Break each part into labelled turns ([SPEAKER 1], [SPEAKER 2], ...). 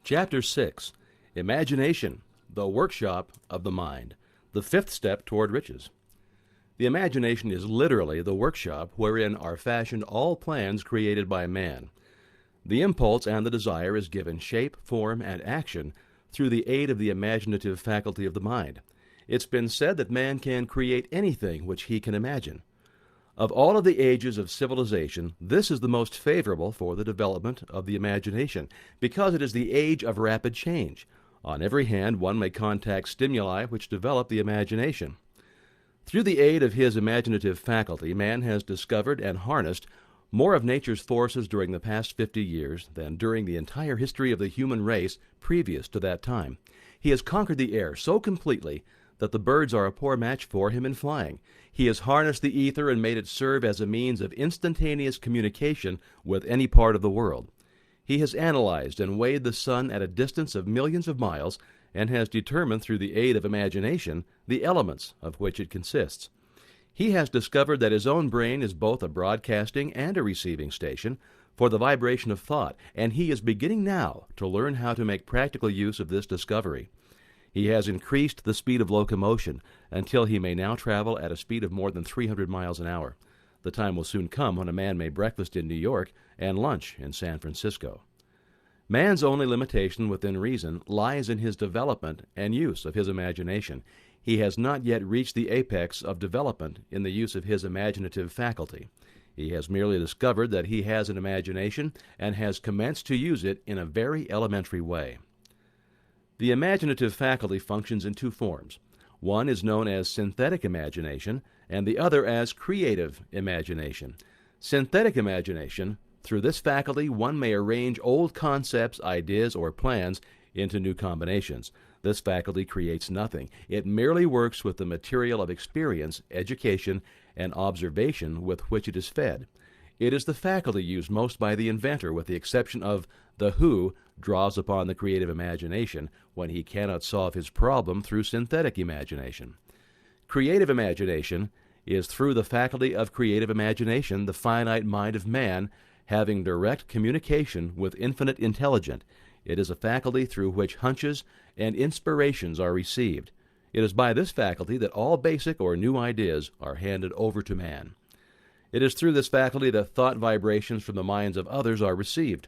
[SPEAKER 1] Chapter 6, Imagination, the Workshop of the Mind, the fifth step toward riches. The imagination is literally the workshop wherein are fashioned all plans created by man. The impulse and the desire is given shape, form, and action through the aid of the imaginative faculty of the mind. It's been said that man can create anything which he can imagine. Of all of the ages of civilization, this is the most favorable for the development of the imagination, because it is the age of rapid change. On every hand, one may contact stimuli which develop the imagination. Through the aid of his imaginative faculty, man has discovered and harnessed more of nature's forces during the past 50 years than during the entire history of the human race previous to that time. He has conquered the air so completely that the birds are a poor match for him in flying. He has harnessed the ether and made it serve as a means of instantaneous communication with any part of the world. He has analyzed and weighed the sun at a distance of millions of miles and has determined through the aid of imagination the elements of which it consists. He has discovered that his own brain is both a broadcasting and a receiving station for the vibration of thought, and he is beginning now to learn how to make practical use of this discovery. He has increased the speed of locomotion until he may now travel at a speed of more than 300 miles an hour. The time will soon come when a man may breakfast in New York and lunch in San Francisco. Man's only limitation within reason lies in his development and use of his imagination. He has not yet reached the apex of development in the use of his imaginative faculty. He has merely discovered that he has an imagination and has commenced to use it in a very elementary way. The imaginative faculty functions in two forms. One is known as synthetic imagination, and the other as creative imagination. Synthetic imagination, through this faculty, one may arrange old concepts, ideas, or plans into new combinations. This faculty creates nothing. It merely works with the material of experience, education, and observation with which it is fed. It is the faculty used most by the inventor, with the exception of the who draws upon the creative imagination when he cannot solve his problem through synthetic imagination. Creative imagination is through the faculty of creative imagination, the finite mind of man having direct communication with infinite intelligence. It is a faculty through which hunches and inspirations are received. It is by this faculty that all basic or new ideas are handed over to man. It is through this faculty that thought vibrations from the minds of others are received.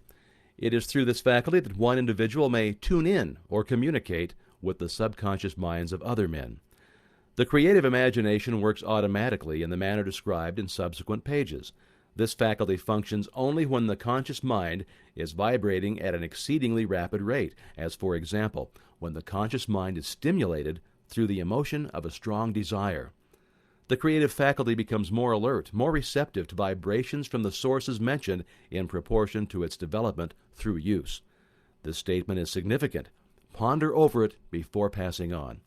[SPEAKER 1] It is through this faculty that one individual may tune in or communicate with the subconscious minds of other men. The creative imagination works automatically in the manner described in subsequent pages. This faculty functions only when the conscious mind is vibrating at an exceedingly rapid rate, as for example, when the conscious mind is stimulated through the emotion of a strong desire. The creative faculty becomes more alert, more receptive to vibrations from the sources mentioned in proportion to its development through use. This statement is significant. Ponder over it before passing on.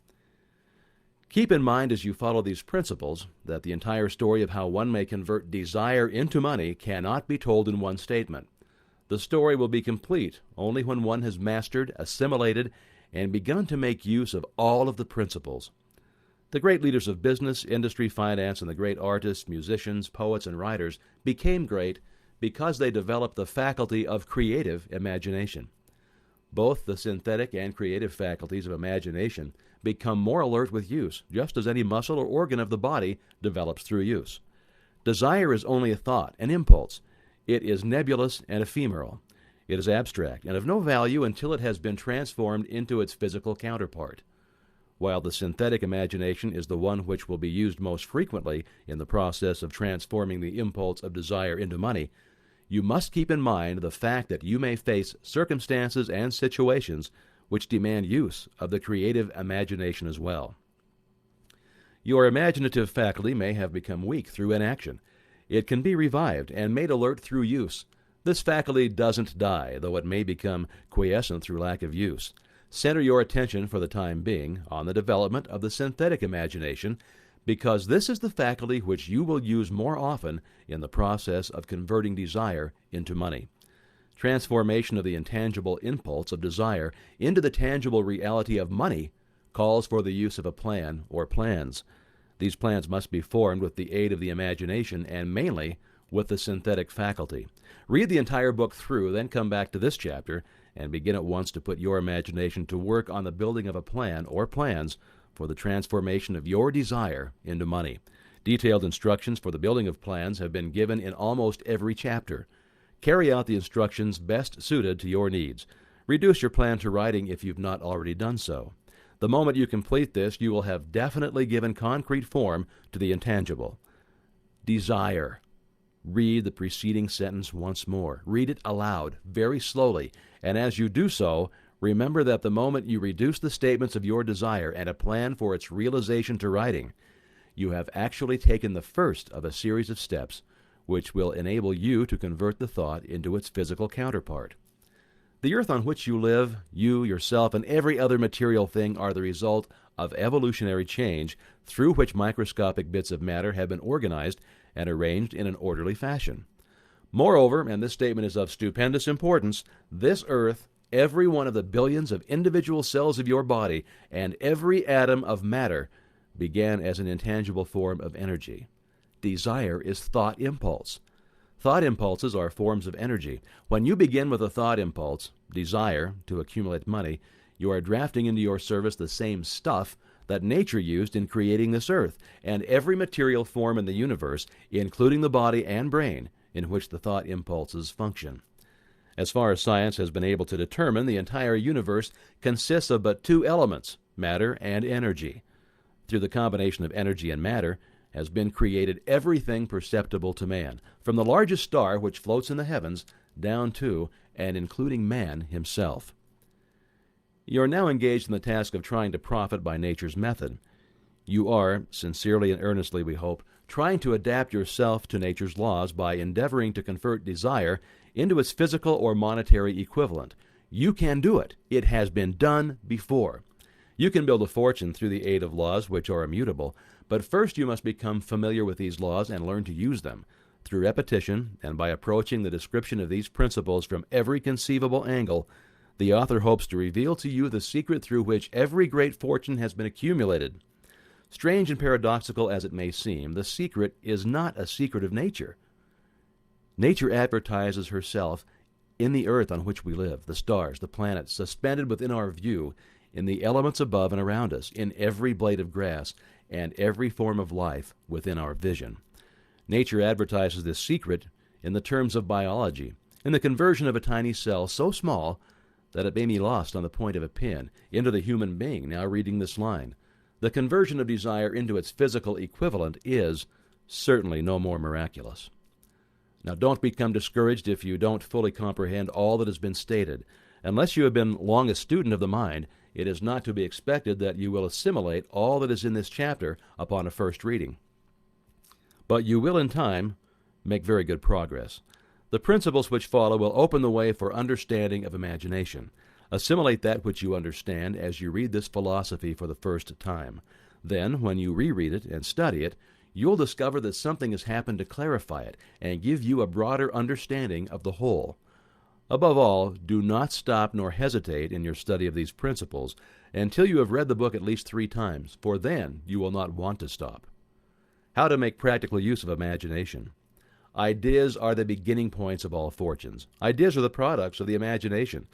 [SPEAKER 1] Keep in mind as you follow these principles that the entire story of how one may convert desire into money cannot be told in one statement. The story will be complete only when one has mastered, assimilated, and begun to make use of all of the principles. The great leaders of business, industry, finance, and the great artists, musicians, poets, and writers became great because they developed the faculty of creative imagination. Both the synthetic and creative faculties of imagination become more alert with use, just as any muscle or organ of the body develops through use. Desire is only a thought, an impulse. It is nebulous and ephemeral. It is abstract and of no value until it has been transformed into its physical counterpart. While the synthetic imagination is the one which will be used most frequently in the process of transforming the impulse of desire into money, you must keep in mind the fact that you may face circumstances and situations which demand use of the creative imagination as well. Your imaginative faculty may have become weak through inaction. It can be revived and made alert through use. This faculty doesn't die, though it may become quiescent through lack of use. Center your attention for the time being on the development of the synthetic imagination, because this is the faculty which you will use more often in the process of converting desire into money. Transformation of the intangible impulse of desire into the tangible reality of money calls for the use of a plan or plans. These plans must be formed with the aid of the imagination and mainly with the synthetic faculty. Read the entire book through, then come back to this chapter and begin at once to put your imagination to work on the building of a plan or plans for the transformation of your desire into money. Detailed instructions for the building of plans have been given in almost every chapter. Carry out the instructions best suited to your needs. Reduce your plan to writing if you've not already done so. The moment you complete this, you will have definitely given concrete form to the intangible. Desire. Read the preceding sentence once more. Read it aloud, very slowly, and as you do so, remember that the moment you reduce the statements of your desire and a plan for its realization to writing, you have actually taken the first of a series of steps which will enable you to convert the thought into its physical counterpart. The earth on which you live, you, yourself, and every other material thing are the result of evolutionary change through which microscopic bits of matter have been organized and arranged in an orderly fashion. Moreover, and this statement is of stupendous importance, this earth, every one of the billions of individual cells of your body, and every atom of matter began as an intangible form of energy. Desire is thought impulse. Thought impulses are forms of energy. When you begin with a thought impulse, desire, to accumulate money, you are drafting into your service the same stuff that nature used in creating this earth, and every material form in the universe, including the body and brain, in which the thought impulses function. As far as science has been able to determine, the entire universe consists of but two elements, matter and energy. Through the combination of energy and matter has been created everything perceptible to man, from the largest star which floats in the heavens down to and including man himself. You are now engaged in the task of trying to profit by nature's method. You are, sincerely and earnestly we hope, trying to adapt yourself to nature's laws by endeavoring to convert desire into its physical or monetary equivalent. You can do it. It has been done before. You can build a fortune through the aid of laws which are immutable, but first you must become familiar with these laws and learn to use them. Through repetition, and by approaching the description of these principles from every conceivable angle, the author hopes to reveal to you the secret through which every great fortune has been accumulated. Strange and paradoxical as it may seem, the secret is not a secret of nature. Nature advertises herself in the earth on which we live, the stars, the planets, suspended within our view, in the elements above and around us, in every blade of grass, and every form of life within our vision. Nature advertises this secret in the terms of biology, in the conversion of a tiny cell so small that it may be lost on the point of a pin into the human being now reading this line. The conversion of desire into its physical equivalent is certainly no more miraculous. Now, don't become discouraged if you don't fully comprehend all that has been stated. Unless you have been long a student of the mind, it is not to be expected that you will assimilate all that is in this chapter upon a first reading. But you will, in time, make very good progress. The principles which follow will open the way for understanding of imagination. Assimilate that which you understand as you read this philosophy for the first time. Then, when you reread it and study it, you'll discover that something has happened to clarify it and give you a broader understanding of the whole. Above all, do not stop nor hesitate in your study of these principles until you have read the book at least 3 times, for then you will not want to stop. How to make practical use of imagination. Ideas are the beginning points of all fortunes. Ideas are the products of the imagination.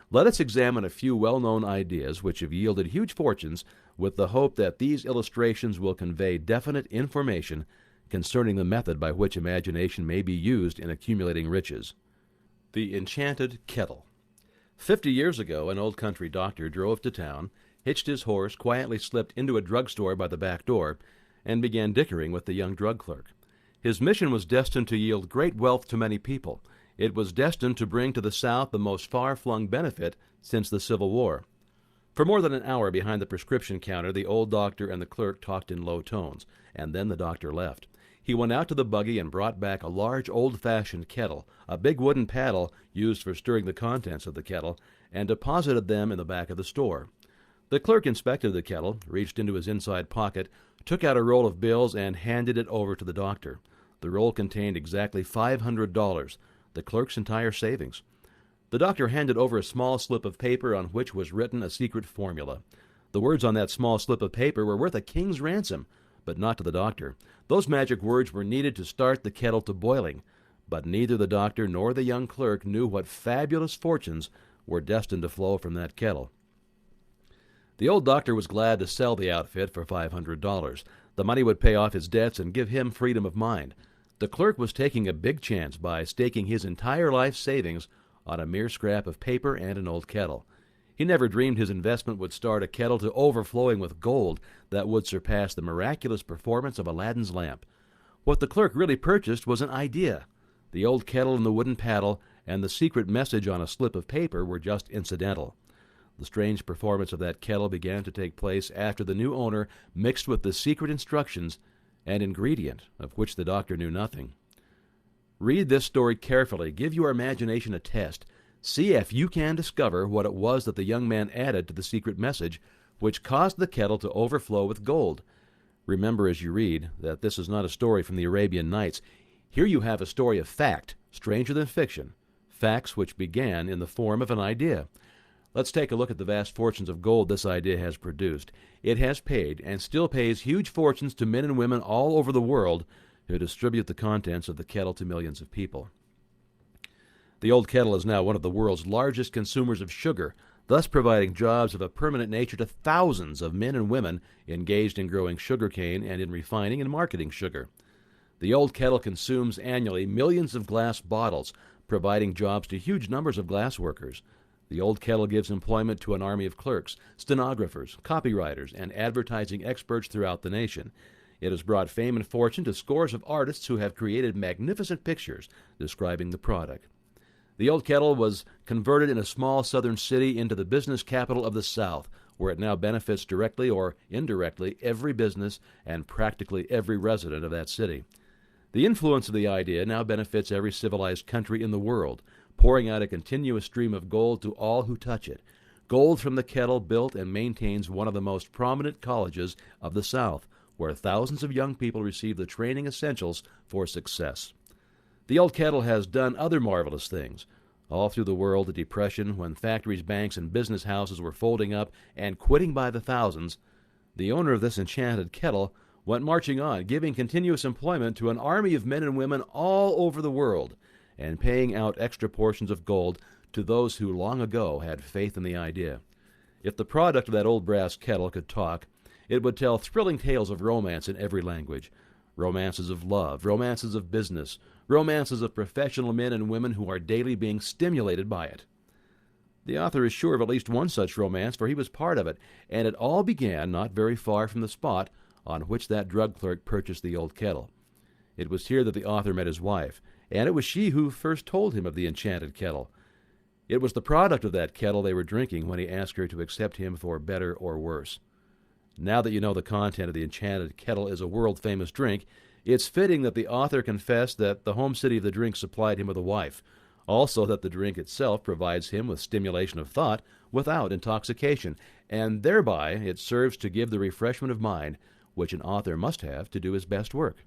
[SPEAKER 1] Let us examine a few well-known ideas which have yielded huge fortunes with the hope that these illustrations will convey definite information concerning the method by which imagination may be used in accumulating riches. The Enchanted Kettle. 50 years ago, an old country doctor drove to town, hitched his horse, quietly slipped into a drugstore by the back door, and began dickering with the young drug clerk. His mission was destined to yield great wealth to many people. It was destined to bring to the South the most far-flung benefit since the Civil War. For more than an hour behind the prescription counter, the old doctor and the clerk talked in low tones, and then the doctor left. He went out to the buggy and brought back a large old-fashioned kettle, a big wooden paddle used for stirring the contents of the kettle, and deposited them in the back of the store. The clerk inspected the kettle, reached into his inside pocket, took out a roll of bills, and handed it over to the doctor. The roll contained exactly $500, the clerk's entire savings. The doctor handed over a small slip of paper on which was written a secret formula. The words on that small slip of paper were worth a king's ransom, but not to the doctor. Those magic words were needed to start the kettle to boiling, but neither the doctor nor the young clerk knew what fabulous fortunes were destined to flow from that kettle. The old doctor was glad to sell the outfit for $500. The money would pay off his debts and give him freedom of mind. The clerk was taking a big chance by staking his entire life savings on a mere scrap of paper and an old kettle. He never dreamed his investment would start a kettle to overflowing with gold that would surpass the miraculous performance of Aladdin's lamp. What the clerk really purchased was an idea. The old kettle and the wooden paddle and the secret message on a slip of paper were just incidental. The strange performance of that kettle began to take place after the new owner mixed with the secret instructions an ingredient of which the doctor knew nothing. Read this story carefully. Give your imagination a test. See if you can discover what it was that the young man added to the secret message, which caused the kettle to overflow with gold. Remember as you read that this is not a story from the Arabian Nights. Here you have a story of fact, stranger than fiction, facts which began in the form of an idea. Let's take a look at the vast fortunes of gold this idea has produced. It has paid and still pays huge fortunes to men and women all over the world who distribute the contents of the kettle to millions of people. The old kettle is now one of the world's largest consumers of sugar, thus providing jobs of a permanent nature to thousands of men and women engaged in growing sugarcane and in refining and marketing sugar. The old kettle consumes annually millions of glass bottles, providing jobs to huge numbers of glass workers. The old kettle gives employment to an army of clerks, stenographers, copywriters, and advertising experts throughout the nation. It has brought fame and fortune to scores of artists who have created magnificent pictures describing the product. The old kettle was converted in a small southern city into the business capital of the South, where it now benefits directly or indirectly every business and practically every resident of that city. The influence of the idea now benefits every civilized country in the world, pouring out a continuous stream of gold to all who touch it. Gold from the kettle built and maintains one of the most prominent colleges of the South, where thousands of young people receive the training essentials for success. The old kettle has done other marvelous things. All through the world, the Depression, when factories, banks, and business houses were folding up and quitting by the thousands, the owner of this enchanted kettle went marching on, giving continuous employment to an army of men and women all over the world, and paying out extra portions of gold to those who long ago had faith in the idea. If the product of that old brass kettle could talk, it would tell thrilling tales of romance in every language. Romances of love, romances of business, romances of professional men and women who are daily being stimulated by it. The author is sure of at least one such romance, for he was part of it, and it all began not very far from the spot on which that drug clerk purchased the old kettle. It was here that the author met his wife, and it was she who first told him of the enchanted kettle. It was the product of that kettle they were drinking when he asked her to accept him for better or worse. Now that you know the content of the enchanted kettle is a world-famous drink, it's fitting that the author confess that the home city of the drink supplied him with a wife, also that the drink itself provides him with stimulation of thought without intoxication, and thereby it serves to give the refreshment of mind which an author must have to do his best work.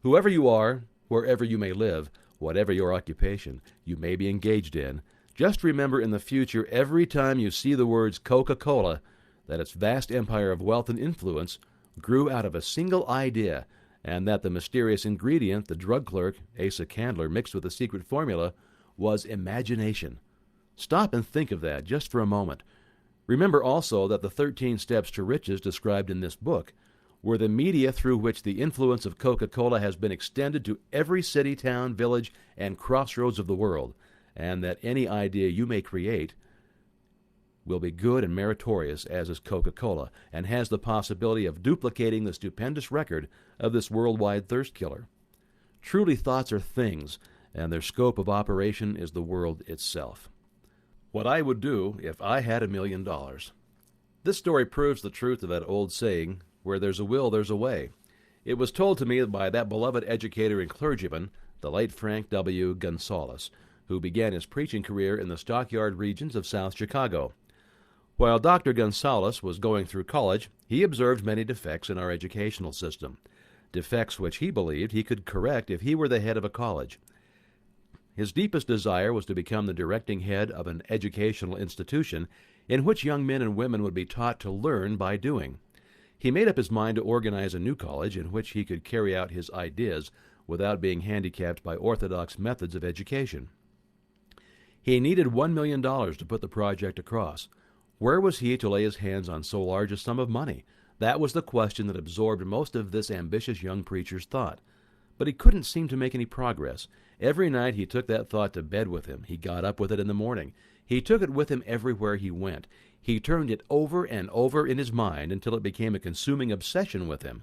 [SPEAKER 1] Whoever you are, wherever you may live, whatever your occupation you may be engaged in, just remember in the future every time you see the words Coca-Cola that its vast empire of wealth and influence grew out of a single idea, and that the mysterious ingredient the drug clerk, Asa Candler, mixed with the secret formula was imagination. Stop and think of that just for a moment. Remember also that the 13 steps to riches described in this book were the media through which the influence of Coca-Cola has been extended to every city, town, village, and crossroads of the world, and that any idea you may create will be good and meritorious as is Coca-Cola, and has the possibility of duplicating the stupendous record of this worldwide thirst killer. Truly, thoughts are things, and their scope of operation is the world itself. What I would do if I had $1 million. This story proves the truth of that old saying, where there's a will, there's a way. It was told to me by that beloved educator and clergyman, the late Frank W. Gonzalez, who began his preaching career in the stockyard regions of South Chicago. While Dr. Gonzalez was going through college, he observed many defects in our educational system, defects which he believed he could correct if he were the head of a college. His deepest desire was to become the directing head of an educational institution in which young men and women would be taught to learn by doing. He made up his mind to organize a new college in which he could carry out his ideas without being handicapped by orthodox methods of education. He needed $1 million to put the project across. Where was he to lay his hands on so large a sum of money? That was the question that absorbed most of this ambitious young preacher's thought. But he couldn't seem to make any progress. Every night he took that thought to bed with him. He got up with it in the morning. He took it with him everywhere he went. He turned it over and over in his mind until it became a consuming obsession with him.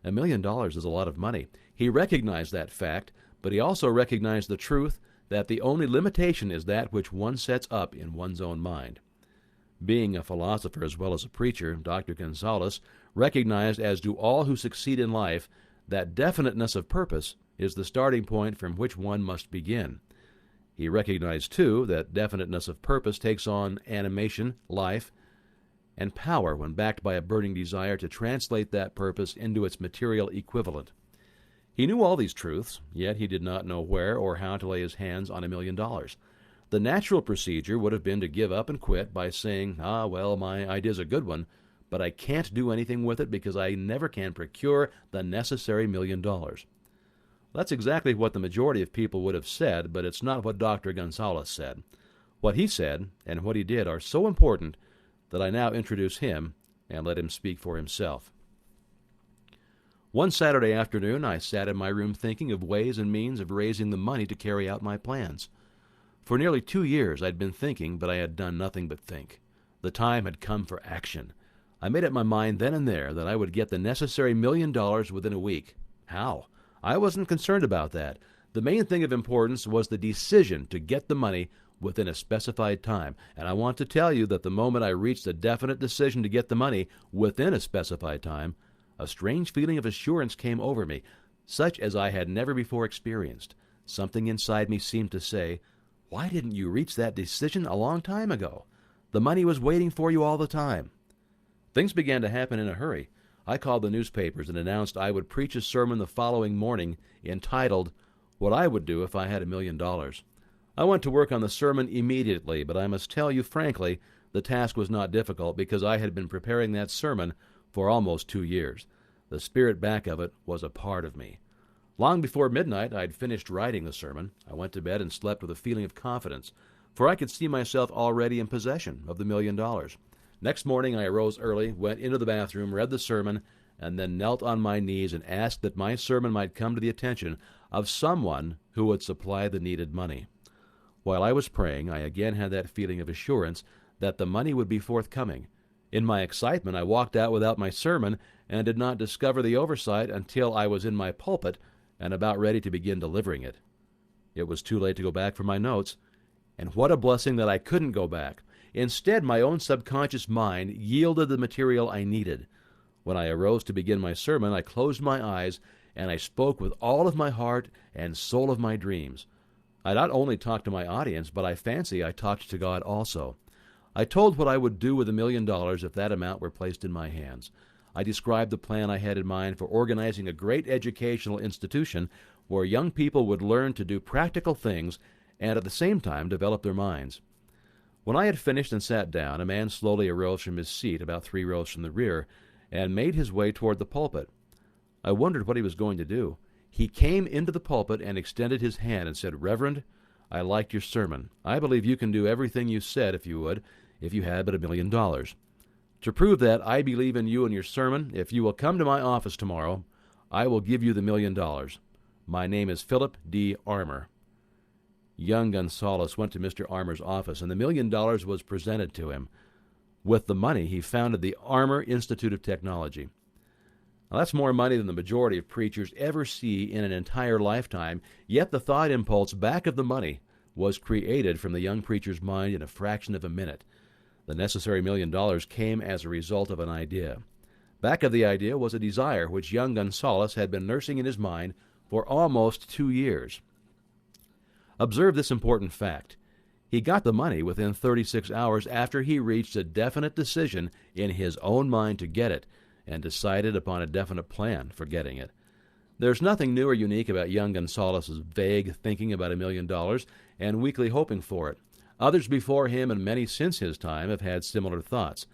[SPEAKER 1] $1 million is a lot of money. He recognized that fact, but he also recognized the truth that the only limitation is that which one sets up in one's own mind. Being a philosopher as well as a preacher, Dr. Gonzalez recognized, as do all who succeed in life, that definiteness of purpose is the starting point from which one must begin. He recognized, too, that definiteness of purpose takes on animation, life, and power when backed by a burning desire to translate that purpose into its material equivalent. He knew all these truths, yet he did not know where or how to lay his hands on $1 million. The natural procedure would have been to give up and quit by saying, well, my idea's a good one, but I can't do anything with it because I never can procure the necessary $1 million. That's exactly what the majority of people would have said, but it's not what Dr. Gonzalez said. What he said and what he did are so important that I now introduce him and let him speak for himself. One Saturday afternoon, I sat in my room thinking of ways and means of raising the money to carry out my plans. For nearly 2 years I'd been thinking, but I had done nothing but think. The time had come for action. I made up my mind then and there that I would get the necessary $1 million within a week. How? I wasn't concerned about that. The main thing of importance was the decision to get the money within a specified time. And I want to tell you that the moment I reached a definite decision to get the money within a specified time, a strange feeling of assurance came over me, such as I had never before experienced. Something inside me seemed to say, "Why didn't you reach that decision a long time ago? The money was waiting for you all the time." Things began to happen in a hurry. I called the newspapers and announced I would preach a sermon the following morning entitled, "What I Would Do If I Had $1 Million." I went to work on the sermon immediately, but I must tell you frankly, the task was not difficult because I had been preparing that sermon for almost 2 years. The spirit back of it was a part of me. Long before midnight, I'd finished writing the sermon. I went to bed and slept with a feeling of confidence, for I could see myself already in possession of the $1 million. Next morning, I arose early, went into the bathroom, read the sermon, and then knelt on my knees and asked that my sermon might come to the attention of someone who would supply the needed money. While I was praying, I again had that feeling of assurance that the money would be forthcoming. In my excitement, I walked out without my sermon and did not discover the oversight until I was in my pulpit and about ready to begin delivering it. It was too late to go back for my notes, and what a blessing that I couldn't go back. Instead, my own subconscious mind yielded the material I needed. When I arose to begin my sermon, I closed my eyes and I spoke with all of my heart and soul of my dreams. I not only talked to my audience, but I fancy I talked to God also. I told what I would do with $1 million if that amount were placed in my hands. I described the plan I had in mind for organizing a great educational institution where young people would learn to do practical things and at the same time develop their minds. When I had finished and sat down, a man slowly arose from his seat about 3 rows from the rear and made his way toward the pulpit. I wondered what he was going to do. He came into the pulpit and extended his hand and said, "Reverend, I liked your sermon. I believe you can do everything you said if you had but $1 million. To prove that I believe in you and your sermon, if you will come to my office tomorrow, I will give you the $1 million. My name is Philip D. Armour." Young Gonzalez went to Mr. Armour's office, and the $1 million was presented to him. With the money, he founded the Armour Institute of Technology. Now, that's more money than the majority of preachers ever see in an entire lifetime, yet the thought impulse back of the money was created from the young preacher's mind in a fraction of a minute. The necessary $1 million came as a result of an idea. Back of the idea was a desire which young Gonzalez had been nursing in his mind for almost 2 years. Observe this important fact. He got the money within 36 hours after he reached a definite decision in his own mind to get it and decided upon a definite plan for getting it. There's nothing new or unique about young Gonzalez's vague thinking about $1 million and weakly hoping for it. Others before him and many since his time have had similar thoughts.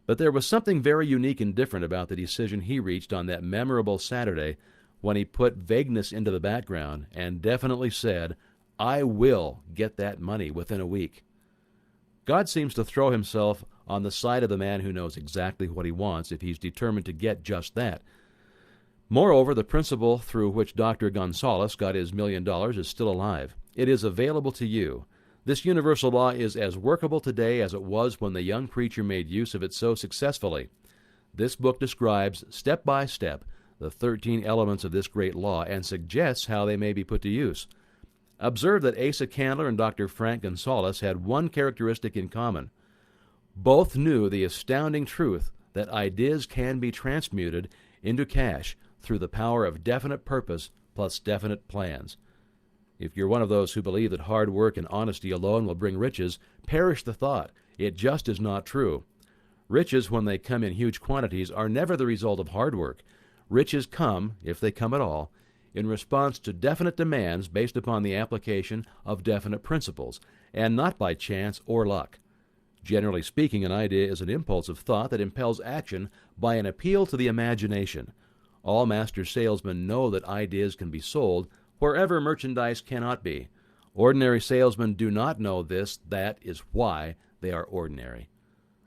[SPEAKER 1] But there was something very unique and different about the decision he reached on that memorable Saturday when he put vagueness into the background and definitely said, I will get that money within a week. God seems to throw himself on the side of the man who knows exactly what he wants if he's determined to get just that. Moreover, the principle through which Dr. Gonzalez got his $1 million is still alive. It is available to you. This universal law is as workable today as it was when the young preacher made use of it so successfully. This book describes, step by step, the 13 elements of this great law and suggests how they may be put to use. Observe that Asa Candler and Dr. Frank Gonzalez had one characteristic in common. Both knew the astounding truth that ideas can be transmuted into cash through the power of definite purpose plus definite plans. If you're one of those who believe that hard work and honesty alone will bring riches, perish the thought. It just is not true. Riches, when they come in huge quantities, are never the result of hard work. Riches come, if they come at all, in response to definite demands based upon the application of definite principles, and not by chance or luck. Generally speaking, an idea is an impulse of thought that impels action by an appeal to the imagination. All master salesmen know that ideas can be sold wherever merchandise cannot be. Ordinary salesmen do not know this. That is why they are ordinary.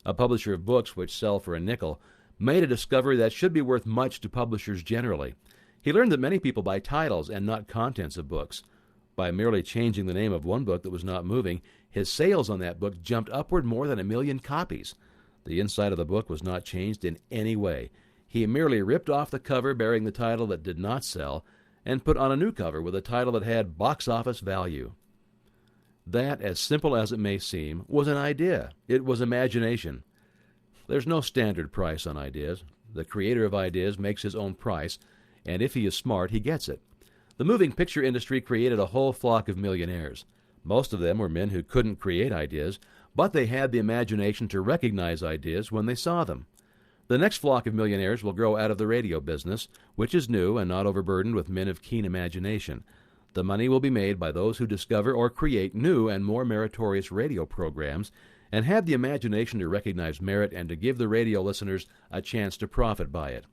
[SPEAKER 1] A publisher of books which sell for a nickel made a discovery that should be worth much to publishers generally. He learned that many people buy titles and not contents of books. By merely changing the name of one book that was not moving, his sales on that book jumped upward more than 1 million copies. The inside of the book was not changed in any way. He merely ripped off the cover bearing the title that did not sell and put on a new cover with a title that had box office value. That, as simple as it may seem, was an idea. It was imagination. There's no standard price on ideas. The creator of ideas makes his own price, and if he is smart, he gets it. The moving picture industry created a whole flock of millionaires. Most of them were men who couldn't create ideas, but they had the imagination to recognize ideas when they saw them. The next flock of millionaires will grow out of the radio business, which is new and not overburdened with men of keen imagination. The money will be made by those who discover or create new and more meritorious radio programs and have the imagination to recognize merit and to give the radio listeners a chance to profit by it.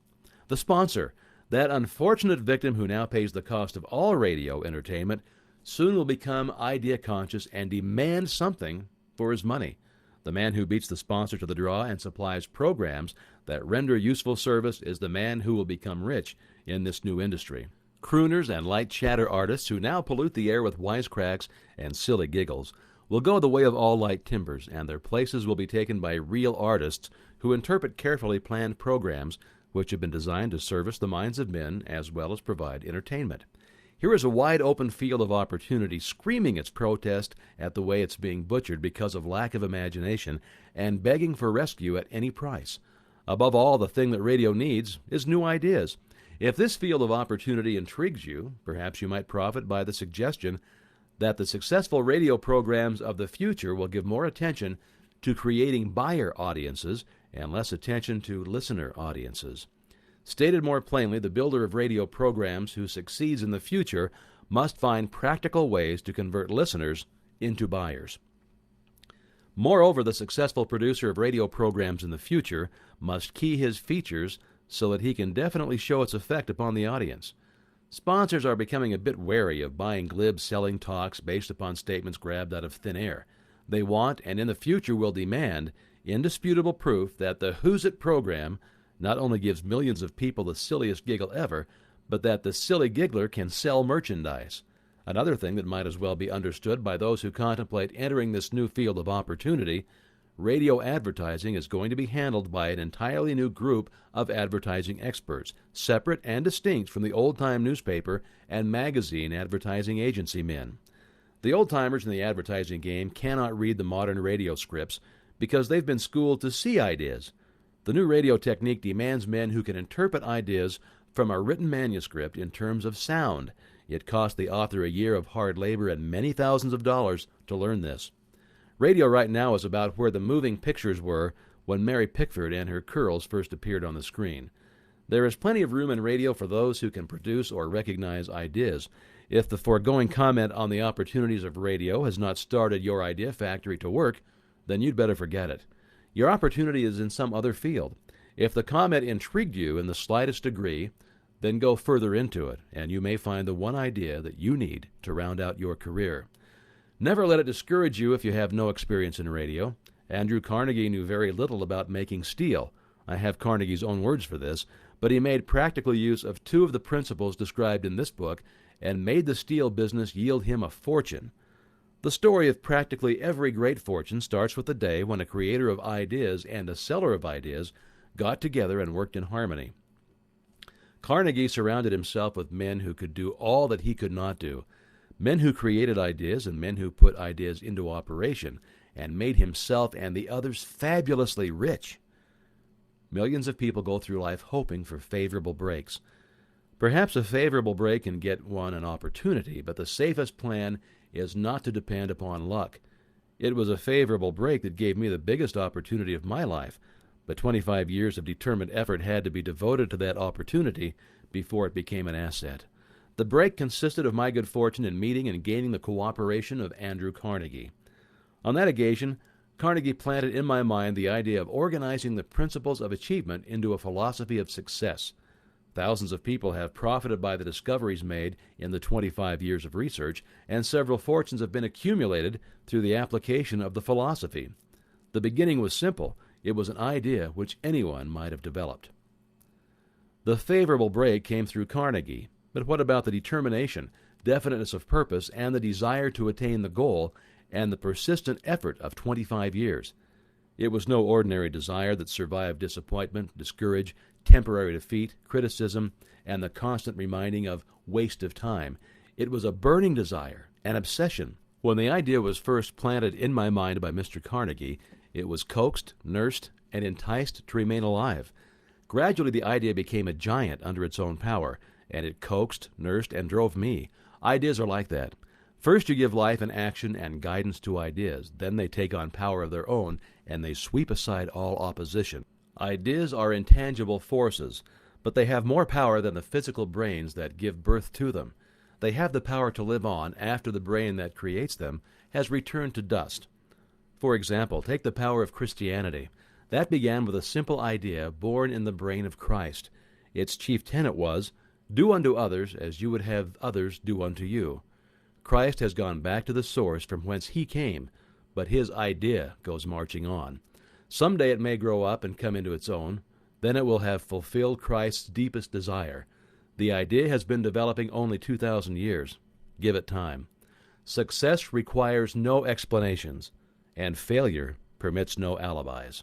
[SPEAKER 1] The sponsor, that unfortunate victim who now pays the cost of all radio entertainment, soon will become idea conscious and demand something for his money. The man who beats the sponsor to the draw and supplies programs that render useful service is the man who will become rich in this new industry. Crooners and light chatter artists who now pollute the air with wisecracks and silly giggles will go the way of all light timbers, and their places will be taken by real artists who interpret carefully planned programs which have been designed to service the minds of men as well as provide entertainment. Here is a wide-open field of opportunity screaming its protest at the way it's being butchered because of lack of imagination and begging for rescue at any price. Above all, the thing that radio needs is new ideas. If this field of opportunity intrigues you, perhaps you might profit by the suggestion that the successful radio programs of the future will give more attention to creating buyer audiences and less attention to listener audiences. Stated more plainly, the builder of radio programs who succeeds in the future must find practical ways to convert listeners into buyers. Moreover, the successful producer of radio programs in the future must key his features so that he can definitely show its effect upon the audience. Sponsors are becoming a bit wary of buying glib selling talks based upon statements grabbed out of thin air. They want, and in the future will demand, indisputable proof that the Who's It program not only gives millions of people the silliest giggle ever, but that the silly giggler can sell merchandise. Another thing that might as well be understood by those who contemplate entering this new field of opportunity: radio advertising is going to be handled by an entirely new group of advertising experts, separate and distinct from the old-time newspaper and magazine advertising agency men. The old-timers in the advertising game cannot read the modern radio scripts because they've been schooled to see ideas. The new radio technique demands men who can interpret ideas from a written manuscript in terms of sound. It cost the author a year of hard labor and many thousands of dollars to learn this. Radio right now is about where the moving pictures were when Mary Pickford and her curls first appeared on the screen. There is plenty of room in radio for those who can produce or recognize ideas. If the foregoing comment on the opportunities of radio has not started your idea factory to work, then you'd better forget it. Your opportunity is in some other field. If the comment intrigued you in the slightest degree, Then go further into it, and you may find the one idea that you need to round out your career. Never let it discourage you if you have no experience in radio. Andrew Carnegie knew very little about making steel. I have Carnegie's own words for this, but he made practical use of two of the principles described in this book and made the steel business yield him a fortune. The story of practically every great fortune starts with the day when a creator of ideas and a seller of ideas got together and worked in harmony. Carnegie surrounded himself with men who could do all that he could not do, men who created ideas and men who put ideas into operation and made himself and the others fabulously rich. Millions of people go through life hoping for favorable breaks. Perhaps a favorable break can get one an opportunity, but the safest plan is not to depend upon luck. It was a favorable break that gave me the biggest opportunity of my life, but 25 years of determined effort had to be devoted to that opportunity before it became an asset. The break consisted of my good fortune in meeting and gaining the cooperation of Andrew Carnegie. On that occasion, Carnegie planted in my mind the idea of organizing the principles of achievement into a philosophy of success. Thousands of people have profited by the discoveries made in the 25 years of research, and several fortunes have been accumulated through the application of the philosophy. The beginning was simple. It was an idea which anyone might have developed. The favorable break came through Carnegie, but what about the determination, definiteness of purpose, and the desire to attain the goal, and the persistent effort of 25 years? It was no ordinary desire that survived disappointment, discourage, temporary defeat, criticism, and the constant reminding of waste of time. It was a burning desire, an obsession. When the idea was first planted in my mind by Mr. Carnegie, it was coaxed, nursed, and enticed to remain alive. Gradually the idea became a giant under its own power, and it coaxed, nursed, and drove me. Ideas are like that. First you give life and action and guidance to ideas. Then they take on power of their own, and they sweep aside all opposition. Ideas are intangible forces, but they have more power than the physical brains that give birth to them. They have the power to live on after the brain that creates them has returned to dust. For example, take the power of Christianity. That began with a simple idea born in the brain of Christ. Its chief tenet was, "Do unto others as you would have others do unto you." Christ has gone back to the source from whence he came, but his idea goes marching on. Someday it may grow up and come into its own. Then it will have fulfilled Christ's deepest desire. The idea has been developing only 2,000 years. Give it time. Success requires no explanations, and failure permits no alibis.